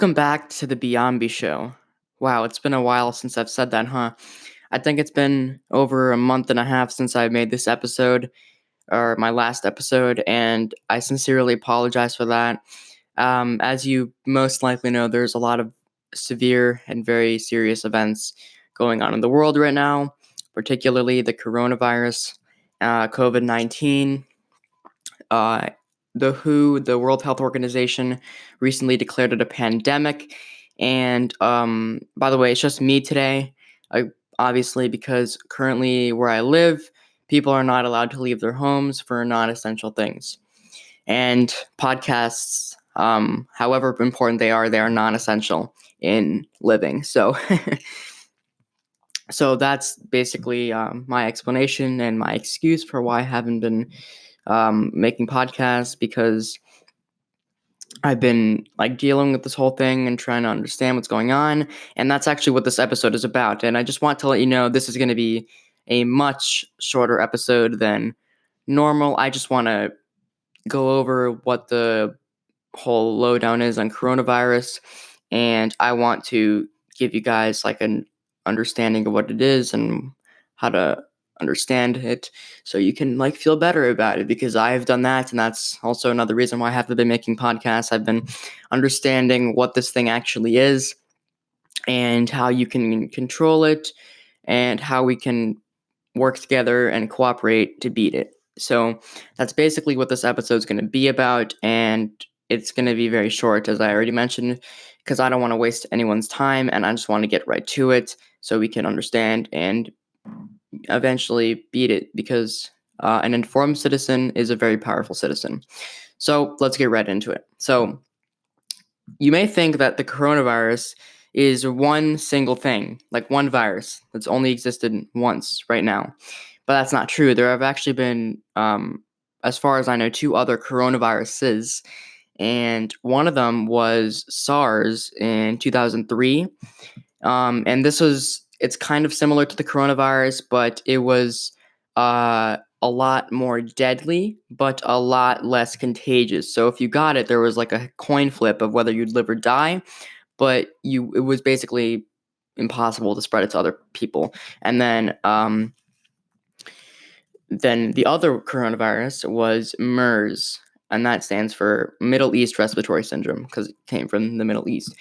Welcome back to the Beonby show. Wow, it's been a while since I've said that, huh? I think it's been over a month and a half since I made this episode, or my last episode, and I sincerely apologize for that. As you most likely know, there's a lot of severe and very serious events going on in the world right now, particularly the coronavirus, COVID 19. Uh, the WHO, the World Health Organization, recently declared it a pandemic. And by the way, it's just me today, obviously, because currently where I live, people are not allowed to leave their homes for non essential things. And podcasts, however important they are non essential in living. So, so that's basically my explanation and my excuse for why I haven't been making podcasts, because I've been dealing with this whole thing and trying to understand what's going on. And that's actually what this episode is about. And I just want to let you know this is going to be a much shorter episode than normal. I just want to go over what the whole lowdown is on coronavirus. And I want to give you guys an understanding of what it is and how to understand it, so you can feel better about it, because I've done that, and that's also another reason why I haven't been making podcasts. I've been understanding what this thing actually is and how you can control it and how we can work together and cooperate to beat it. So that's basically what this episode is going to be about, and it's going to be very short, as I already mentioned, because I don't want to waste anyone's time, and I just want to get right to it so we can understand and eventually beat it, because an informed citizen is a very powerful citizen. So let's get right into it. So you may think that the coronavirus is one single thing, like one virus that's only existed once right now. But that's not true. There have actually been, as far as I know, two other coronaviruses, and one of them was SARS in 2003. And it's kind of similar to the coronavirus, but it was a lot more deadly, but a lot less contagious. So if you got it, there was a coin flip of whether you'd live or die, but it was basically impossible to spread it to other people. And then the other coronavirus was MERS, and that stands for Middle East Respiratory Syndrome, because it came from the Middle East.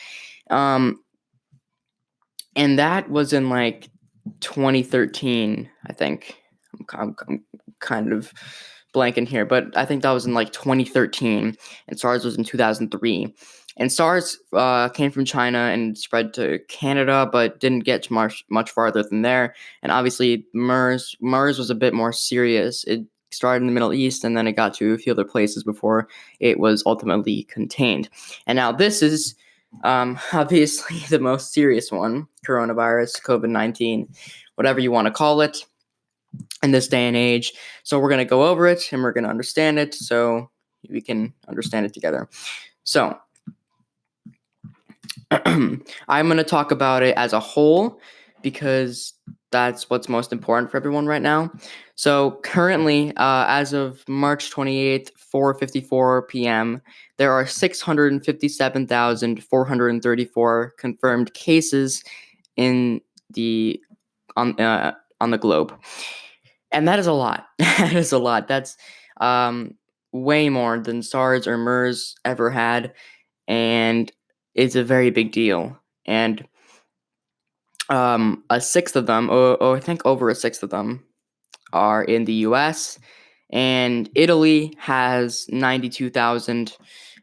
And that was in 2013, I think. I'm kind of blanking here, but I think that was in 2013, and SARS was in 2003. And SARS came from China and spread to Canada, but didn't get much farther than there. And obviously, MERS was a bit more serious. It started in the Middle East, and then it got to a few other places before it was ultimately contained. And now this is obviously the most serious one, coronavirus, COVID-19, whatever you want to call it in this day and age. So we're going to go over it and we're going to understand it so we can understand it together. So I'm going to talk about it as a whole, because that's what's most important for everyone right now. So currently, as of March 28th, 4:54 p.m., there are 657,434 confirmed cases on the globe. And that is a lot. That is a lot. That's way more than SARS or MERS ever had, and it's a very big deal. And a sixth of them, I think over a sixth of them, are in the U.S., and Italy has 92,000.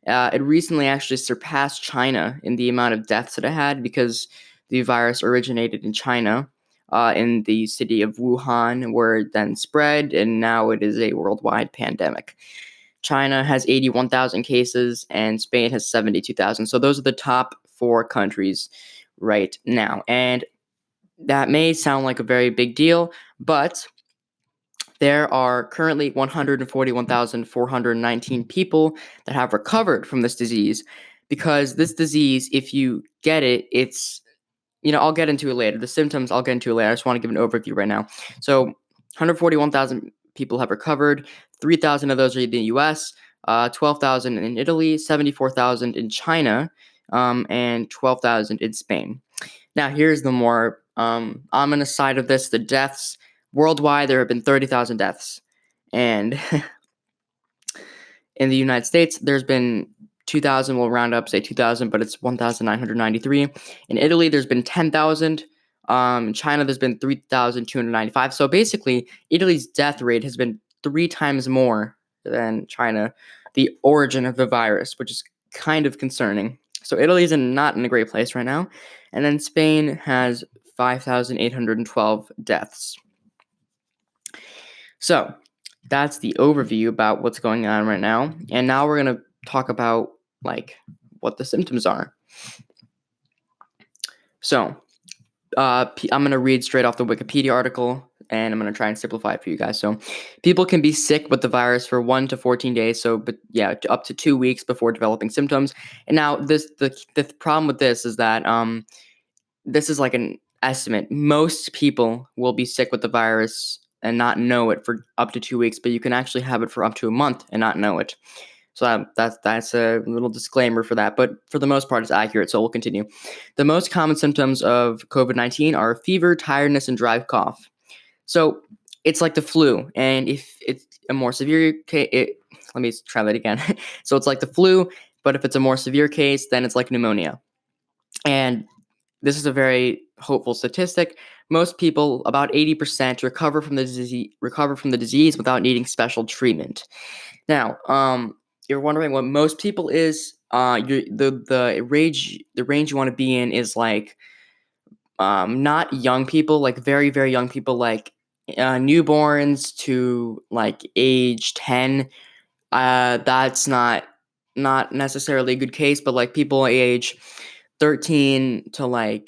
It recently actually surpassed China in the amount of deaths that it had, because the virus originated in China, in the city of Wuhan, where it then spread, and now it is a worldwide pandemic. China has 81,000 cases, and Spain has 72,000. So those are the top four countries right now. And that may sound like a very big deal, but there are currently 141,419 people that have recovered from this disease, because this disease, if you get it, it's, I'll get into it later. The symptoms, I'll get into it later. I just want to give an overview right now. So 141,000 people have recovered. 3,000 of those are in the U.S., 12,000 in Italy, 74,000 in China, and 12,000 in Spain. Now, here's the more ominous side of this: the deaths. Worldwide, there have been 30,000 deaths. And in the United States, there's been 2,000. We'll round up, say 2,000, but it's 1,993. In Italy, there's been 10,000. In China, there's been 3,295. So basically, Italy's death rate has been 3 times more than China, the origin of the virus, which is kind of concerning. So Italy is not in a great place right now. And then Spain has 5,812 deaths. So that's the overview about what's going on right now. And now we're going to talk about what the symptoms are. So I'm going to read straight off the Wikipedia article, and I'm going to try and simplify it for you guys. So people can be sick with the virus for 1 to 14 days. So, up to 2 weeks before developing symptoms. And now the problem with this is that this is like an estimate. Most people will be sick with the virus and not know it for up to 2 weeks, but you can actually have it for up to a month and not know it. So that's a little disclaimer for that, but for the most part, it's accurate. So we'll continue. The most common symptoms of COVID-19 are fever, tiredness, and dry cough. So it's like the flu, and if it's a more severe case, let me try that again. So it's like the flu, but if it's a more severe case, then it's like pneumonia. And this is a very hopeful statistic. Most people, about 80%, recover from the disease without needing special treatment. Now, you're wondering what most people is. The range you want to be in is not young people, like very, very young people, like newborns to age 10. That's not necessarily a good case, but people age 13 to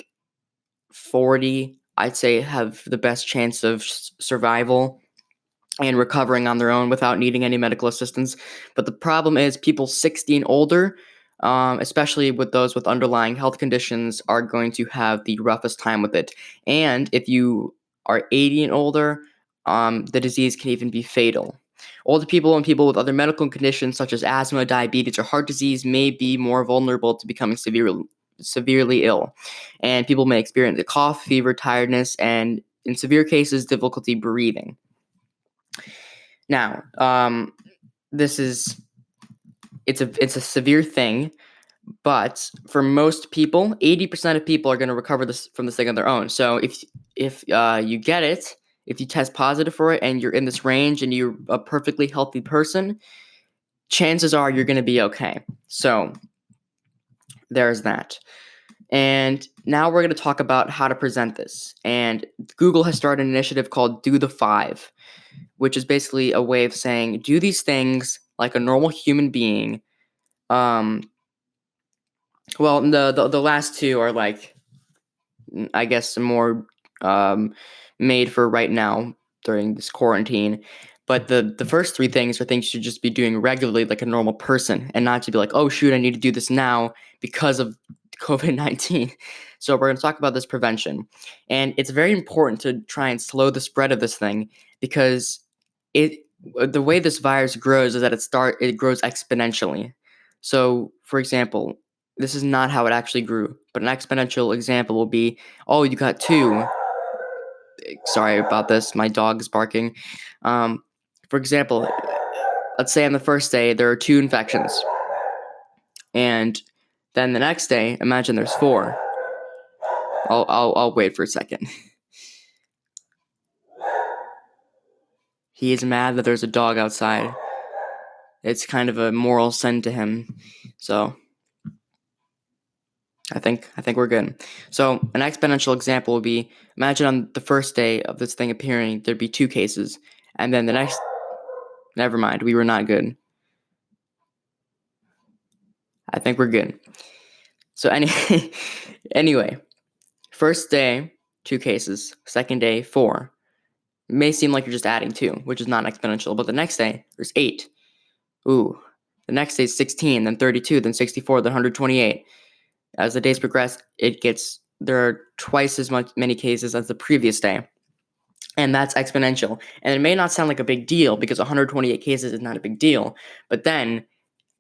40, I'd say, have the best chance of survival and recovering on their own without needing any medical assistance. But the problem is people 60 and older, especially with those with underlying health conditions, are going to have the roughest time with it. And if you are 80 and older, the disease can even be fatal. Older people and people with other medical conditions such as asthma, diabetes, or heart disease may be more vulnerable to becoming severely ill. And people may experience a cough, fever, tiredness, and in severe cases, difficulty breathing. Now, it's a severe thing, but for most people, 80% of people are going to recover from this thing on their own. So if you get it, if you test positive for it and you're in this range and you're a perfectly healthy person, chances are you're going to be okay. So there's that. And now we're going to talk about how to present this. And Google has started an initiative called Do the 5, which is basically a way of saying, do these things like a normal human being. Well, the last two are I guess more made for right now during this quarantine. But the first 3 things are things you should just be doing regularly like a normal person, and not to be like, oh shoot, I need to do this now because of COVID-19. So we're going to talk about this prevention. And it's very important to try and slow the spread of this thing, because the way this virus grows is that it grows exponentially. So, for example, this is not how it actually grew, but an exponential example will be, oh, you got 2. Sorry about this, my dog is barking. For example, let's say on the first day there are 2 infections, and then the next day, imagine there's 4. I'll wait for a second. He is mad that there's a dog outside. It's kind of a moral sin to him. So I think we're good. So an exponential example would be, imagine on the first day of this thing appearing, there'd be 2 cases. And then the next, never mind, we were not good. I think we're good. So anyway, first day, 2 cases. Second day, 4. It may seem like you're just adding 2, which is not exponential. But the next day, there's 8. Ooh. The next day is 16, then 32, then 64, then 128. As the days progress, there are twice as many cases as the previous day. And that's exponential. And it may not sound like a big deal because 128 cases is not a big deal. But then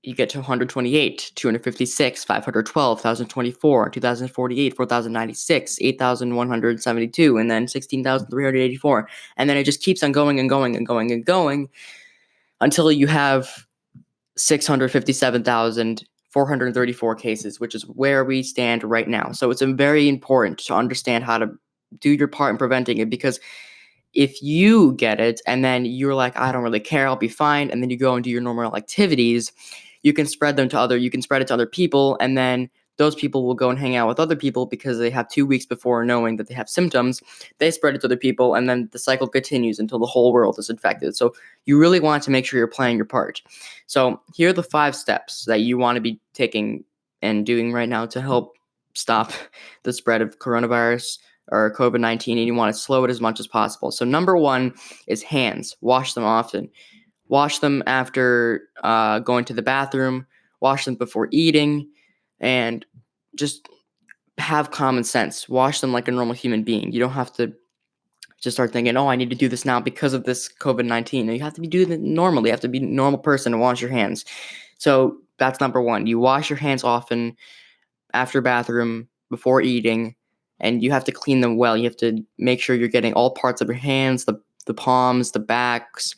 you get to 128, 256, 512, 1024, 2048, 4096, 8172, and then 16,384. And then it just keeps on going and going and going and going until you have 657,434 cases, which is where we stand right now. So it's very important to understand how to do your part in preventing it, because if you get it and then you're like, I don't really care, I'll be fine, and then you go and do your normal activities, you can spread it to other people, and then those people will go and hang out with other people because they have 2 weeks before knowing that they have symptoms. They spread it to other people, and then the cycle continues until the whole world is infected. So you really want to make sure you're playing your part. So here are the 5 steps that you want to be taking and doing right now to help stop the spread of coronavirus or COVID-19, and you want to slow it as much as possible. So number 1 is hands. Wash them often. Wash them after going to the bathroom. Wash them before eating, and just have common sense. Wash them like a normal human being. You don't have to just start thinking, oh, I need to do this now because of this COVID-19. No, you have to be doing it normally. You have to be a normal person and wash your hands. So that's number 1. You wash your hands often after bathroom, before eating, and you have to clean them well. You have to make sure you're getting all parts of your hands, the palms, the backs,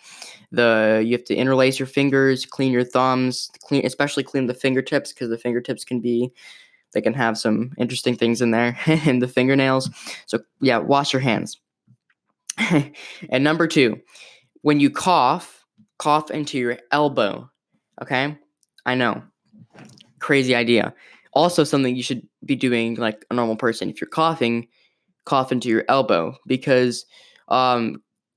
you have to interlace your fingers, clean your thumbs, especially clean the fingertips, because the fingertips they can have some interesting things in there, and the fingernails. So yeah, wash your hands. And number 2, when you cough into your elbow. Okay? I know. Crazy idea. Also something you should be doing like a normal person. If you're coughing, cough into your elbow, because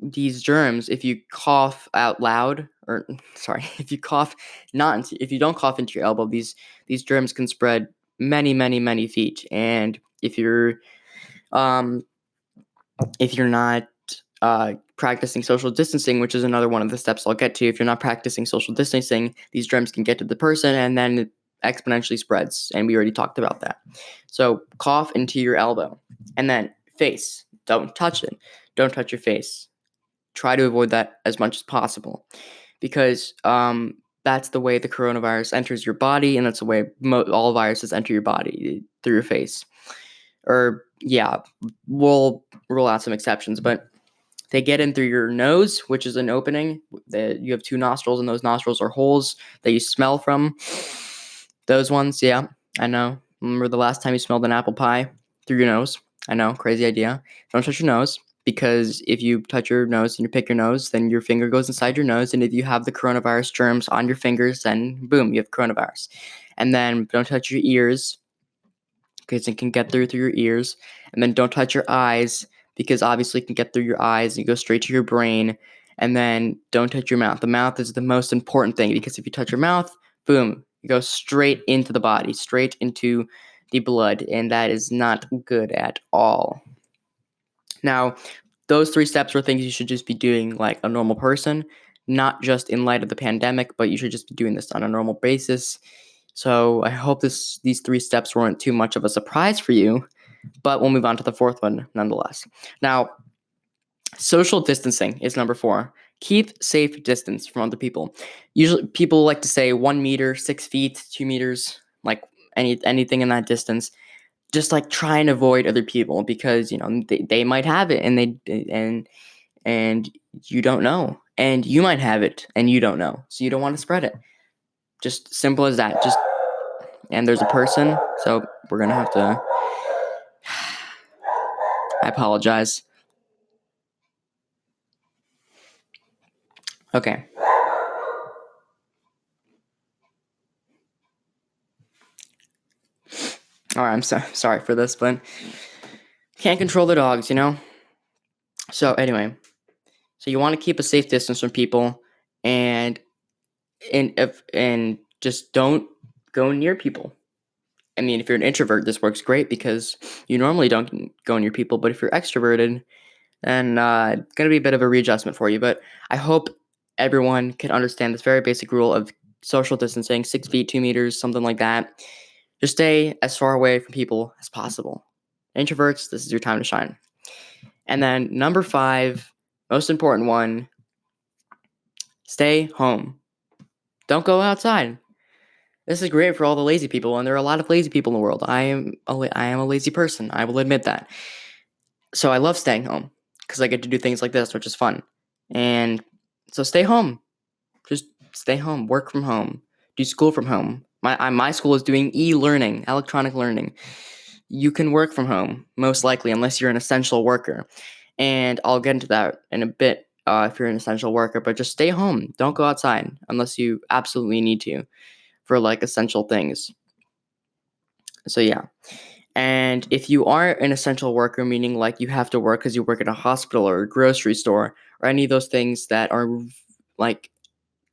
these germs, if you cough out loud, or sorry, if you don't cough into your elbow, these germs can spread many feet. And if you're not practicing social distancing, which is another one of the steps I'll get to, if you're not practicing social distancing, these germs can get to the person, and then it exponentially spreads, and we already talked about that. So cough into your elbow. And then face, don't touch it. Don't touch your face. Try to avoid that as much as possible, because that's the way the coronavirus enters your body, and that's the way all viruses enter your body, through your face. Or yeah, we'll rule out some exceptions, but they get in through your nose, which is an opening. You have 2 nostrils, and those nostrils are holes that you smell from. Those ones, yeah, I know. Remember the last time you smelled an apple pie? Through your nose. I know, crazy idea. Don't touch your nose, because if you touch your nose and you pick your nose, then your finger goes inside your nose, and if you have the coronavirus germs on your fingers, then boom, you have coronavirus. And then don't touch your ears, because it can get through your ears. And then don't touch your eyes, because obviously it can get through your eyes and go straight to your brain. And then don't touch your mouth. The mouth is the most important thing, because if you touch your mouth, boom, it goes straight into the body, straight into the blood, and that is not good at all. Now, those 3 steps are things you should just be doing like a normal person, not just in light of the pandemic, but you should just be doing this on a normal basis. So I hope these 3 steps weren't too much of a surprise for you, but we'll move on to the 4th one nonetheless. Now, social distancing is number 4. Keep safe distance from other people. Usually people like to say 1 meter, 6 feet, 2 meters, like anything in that distance. Just like try and avoid other people, because they might have it, and you don't know, and you might have it and you don't know, so you don't want to spread it. Just simple as that. And there's a person, so we're gonna have to. I apologize. Okay. All right, I'm sorry for this, but can't control the dogs, So anyway, so you want to keep a safe distance from people, and just don't go near people. I mean, if you're an introvert, this works great, because you normally don't go near people. But if you're extroverted, then it's going to be a bit of a readjustment for you. But I hope everyone can understand this very basic rule of social distancing, 6 feet, 2 meters, something like that. Just stay as far away from people as possible. Introverts, this is your time to shine. And then number 5, most important one, stay home. Don't go outside. This is great for all the lazy people, and there are a lot of lazy people in the world. I am a lazy person. I will admit that. So I love staying home because I get to do things like this, which is fun. And so stay home. Just stay home. Work from home. Do school from home. My school is doing e-learning, electronic learning. You can work from home, most likely, unless you're an essential worker. And I'll get into that in a bit if you're an essential worker. But just stay home. Don't go outside unless you absolutely need to for like essential things. So yeah. And if you are an essential worker, meaning like you have to work because you work at a hospital or a grocery store or any of those things that are like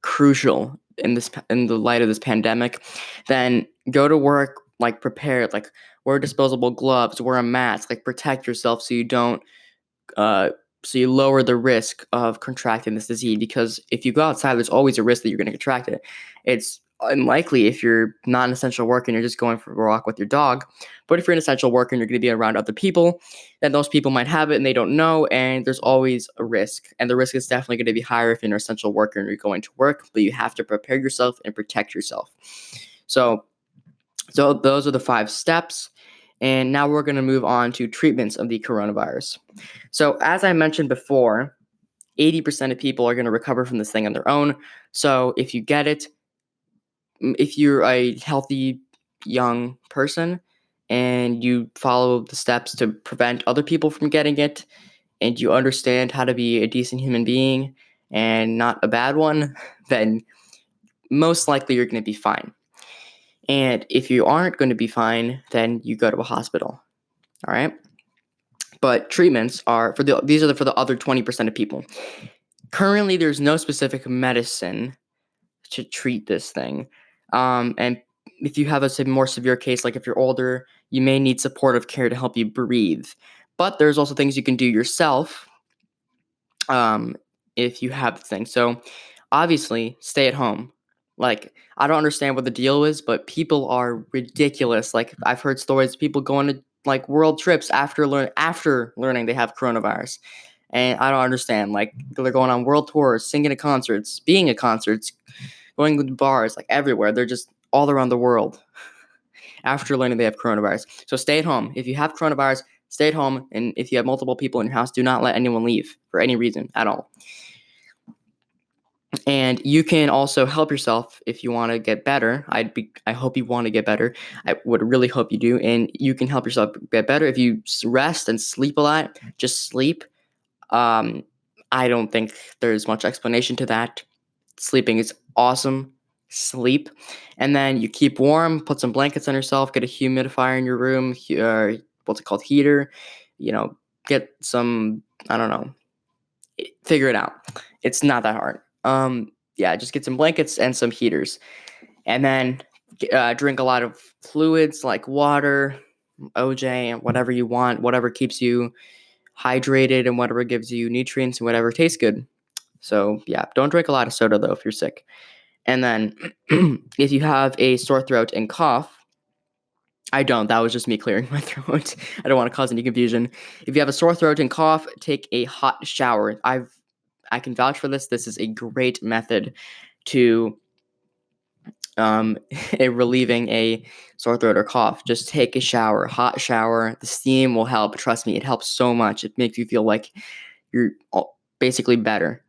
crucial in the light of this pandemic, then go to work like prepared, like wear disposable gloves, wear a mask, like protect yourself so you don't uh, so you lower the risk of contracting this disease, because if you go outside, there's always a risk that you're going to contract it. It's unlikely if you're not an essential worker and you're just going for a walk with your dog. But if you're an essential worker and you're going to be around other people, then those people might have it and they don't know, and there's always a risk. And the risk is definitely going to be higher if you're an essential worker and you're going to work, but you have to prepare yourself and protect yourself. So those are the 5 steps. And now we're going to move on to treatments of the coronavirus. So as I mentioned before, 80% of people are going to recover from this thing on their own. So if you get it, if you're a healthy young person and you follow the steps to prevent other people from getting it, and you understand how to be a decent human being and not a bad one, then most likely you're going to be fine. And if you aren't going to be fine, then you go to a hospital. All right. But treatments are for the other 20% of people. Currently, there's no specific medicine to treat this thing. And if you have a more severe case, like if you're older, you may need supportive care to help you breathe. But there's also things you can do yourself if you have the thing. So obviously, stay at home. Like, I don't understand what the deal is, but people are ridiculous. Like, I've heard stories of people going to like world trips after learning they have coronavirus. And I don't understand. Like, they're going on world tours, singing at concerts, being at concerts, going to bars, like everywhere. They're just all around the world after learning they have coronavirus. So stay at home. If you have coronavirus, stay at home. And if you have multiple people in your house, do not let anyone leave for any reason at all. And you can also help yourself if you want to get better. I hope you want to get better. I would really hope you do. And you can help yourself get better if you rest and sleep a lot. Just sleep. I don't think there's much explanation to that. Sleeping is awesome. Sleep. And then you keep warm, put some blankets on yourself, get a humidifier in your room, what's it called, heater. Get some, I don't know, figure it out. It's not that hard. Just get some blankets and some heaters. And then drink a lot of fluids like water, OJ, and whatever you want, whatever keeps you hydrated and whatever gives you nutrients and whatever tastes good. So yeah, don't drink a lot of soda though if you're sick. And then if you have a sore throat and cough, I don't. That was just me clearing my throat. I don't want to cause any confusion. If you have a sore throat and cough, take a hot shower. I can vouch for this. This is a great method to relieving a sore throat or cough. Just take a shower, hot shower. The steam will help. Trust me, it helps so much. It makes you feel like you're basically better.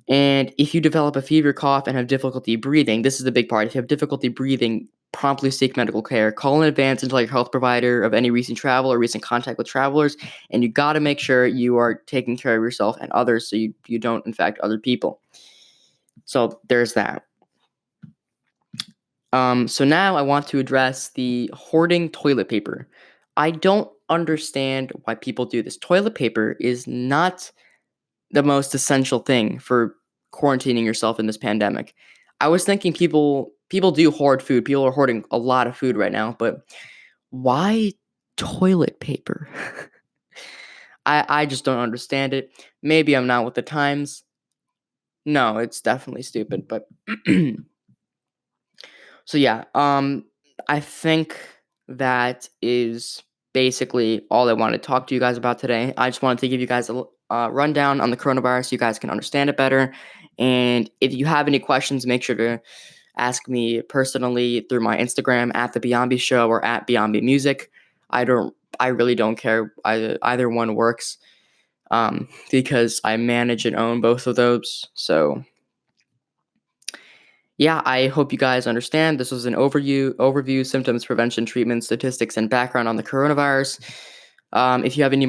And if you develop a fever, cough, and have difficulty breathing, this is the big part. If you have difficulty breathing, promptly seek medical care. Call in advance and tell your health provider of any recent travel or recent contact with travelers. And you got to make sure you are taking care of yourself and others so you don't infect other people. So there's that. So now I want to address the hoarding toilet paper. I don't understand why people do this. Toilet paper is not the most essential thing for quarantining yourself in this pandemic. I was thinking people do hoard food. People are hoarding a lot of food right now, but why toilet paper? I just don't understand it. Maybe I'm not with the times. No, it's definitely stupid, but so yeah, I think that is basically all I wanted to talk to you guys about today. I just wanted to give you guys a rundown on the coronavirus so you guys can understand it better. And if you have any questions, make sure to ask me personally through my Instagram at the Beonby Show or at Beonby Music. I really don't care. Either one works, because I manage and own both of those. So yeah, I hope you guys understand. This was an overview, symptoms, prevention, treatment, statistics, and background on the coronavirus. If you have any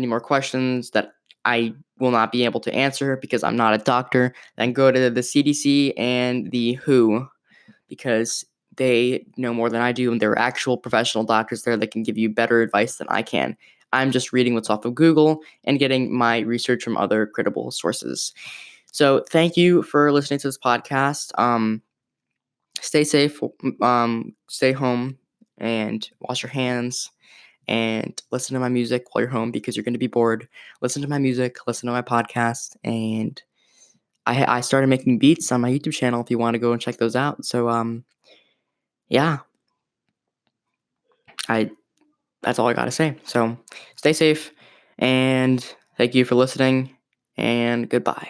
more questions that I will not be able to answer because I'm not a doctor, then go to the CDC and the WHO, because they know more than I do, and there are actual professional doctors there that can give you better advice than I can. I'm just reading what's off of Google and getting my research from other credible sources. So thank you for listening to this podcast. Stay safe, stay home, and wash your hands, and listen to my music while you're home because you're going to be bored. Listen to my music, listen to my podcast, and I started making beats on my YouTube channel if you want to go and check those out. So yeah, I that's all I got to say. So stay safe, and thank you for listening, and goodbye.